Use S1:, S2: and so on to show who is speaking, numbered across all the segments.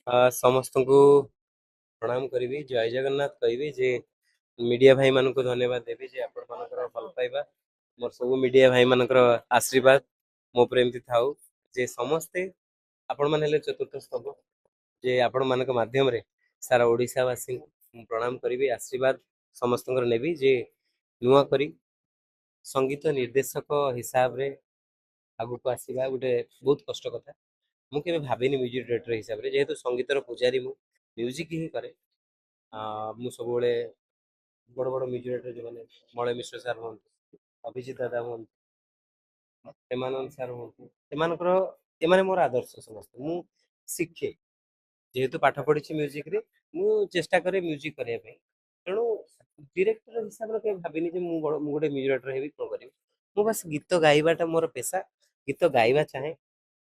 S1: समस्त को प्रणाम करी जय जगन्नाथ कहि जे मीडिया भाई मान को धन्यवाद देवी जे आपण मानकर भल पाइबा मोर सब मीडिया भाई मानकर आशीर्वाद मो पर एमती थाउ जे समस्ते आपण मान हेले चतुर्थ स्तंभ जे आपण मानक माध्यम रे सारा ओडिशा वासी प्रणाम करी आशीर्वाद समस्त नेबी जे नुआ करी संगीत निर्देशक हिसाब रे आगु को आसीबा गोटे बहुत कष्ट कथा ମୁଁ କେବେ ଭାବିନି ମ୍ୟୁଜିକ୍ ଡାଇରେକ୍ଟର ହିସାବରେ ଯେହେତୁ ସଙ୍ଗୀତର ପୂଜାରୀ ମୁଁ ମ୍ୟୁଜିକ୍ ହିଁ କରେ ମୁଁ ସବୁବେଳେ ବଡ଼ ବଡ଼ ମ୍ୟୁଜିକ୍ ଡାଇରେକ୍ଟର ଯେଉଁମାନେ ମଳୟ ମିଶ୍ର ସାର୍ ହୁଅନ୍ତୁ ଅଭିଜିତ ଦାଦା ହୁଅନ୍ତୁ ପ୍ରେମାନନ୍ଦ ସାର୍ ହୁଅନ୍ତୁ ଏମାନଙ୍କର ଏମାନେ ମୋର ଆଦର୍ଶ ସମସ୍ତେ ମୁଁ ଶିଖେ ଯେହେତୁ ପାଠ ପଢିଛି ମ୍ୟୁଜିକ୍ରେ ମୁଁ ଚେଷ୍ଟା କରେ ମ୍ୟୁଜିକ୍ କରିବା ପାଇଁ ତେଣୁ ଡିରେକ୍ଟର ହିସାବରେ କେବେ ଭାବିନି ଯେ ମୁଁ ଗୋଟେ ମ୍ୟୁଜିକ୍ ଡାଇରେକ୍ଟର ହେବି କ'ଣ କରିବି ମୁଁ ବାସ୍ ଗୀତ ଗାଇବାଟା ମୋର ପେଶା ଗୀତ ଗାଇବା ଚାହେଁ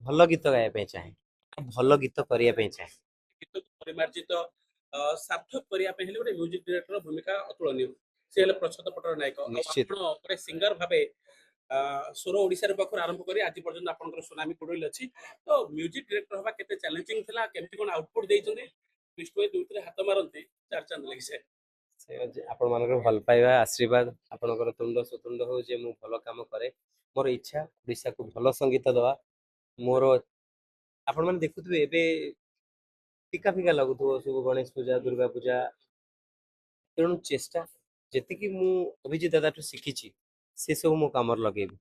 S1: ଭଲ ଗୀତ ଗାଇବା ପାଇଁ ଚାହେଁ ଭଲ ଗୀତ କରିବା ପାଇଁ ଚାହେଁ
S2: ଗୀତକୁ ପରିମାର୍ଜିତ ସାର୍ଥକ କରିବା ପାଇଁ ହେଲେ ଗୋଟେ ମ୍ୟୁଜିକ୍ ଡିରେକ୍ଟର ଭୂମିକା ଅତୁଳନୀୟ। ସେ ହେଲେ ପ୍ରଚ୍ଛଦ ପଟର ନାୟକ ଆଉ
S1: ନିଶ୍ଚିତ
S2: ଆପଣ ଗୋଟେ ସିଙ୍ଗର ଭାବେ ସ୍ୱର ଓଡ଼ିଶାର ପାଖରୁ ଆରମ୍ଭ କରି ଆଜି ପର୍ଯ୍ୟନ୍ତ ଆପଣଙ୍କର ସୁନାମୀ କୁଡ଼େଲ ଅଛି ତ ମ୍ୟୁଜିକ୍ ଡିରେକ୍ଟର ହବା କେତେ ଚ୍ୟାଲେଞ୍ଜିଂ ଥିଲା କେମିତି କ'ଣ ଆଉଟପୁଟ୍ ଦେଇଛନ୍ତି ବିଷ୍ଣୁ ଭାଇ ଦୁଇଥିରେ ହାତ ମାରନ୍ତି ଚାରି ଚାନ୍ଦ ଲାଗିଯାଏ।
S1: ଆପଣ ମାନଙ୍କର ଭଲ ପାଇବା ଆଶୀର୍ବାଦ ଆପଣଙ୍କର ତୁଣ୍ଡ ସୁତୁଣ୍ଡ ହଉ ଯେ ମୁଁ ଭଲ କାମ କରେ ମୋର ଇଚ୍ଛା ଓଡ଼ିଶାକୁ ଭଲ ସଙ୍ଗୀତ ଦେବା ମୋର ଆପଣ ମାନେ ଦେଖୁଥିବେ ଏବେ ଫିକା ଫିକା ଲାଗୁଥିବ ସବୁ ଗଣେଶ ପୂଜା ଦୁର୍ଗା ପୂଜା ତେଣୁ ଚେଷ୍ଟା ଯେତିକି ମୁଁ ଅଭିଜିତ ଦାଦାଠୁ ଶିଖିଛି ସେ ସବୁ ମୋ କାମରେ ଲଗେଇବି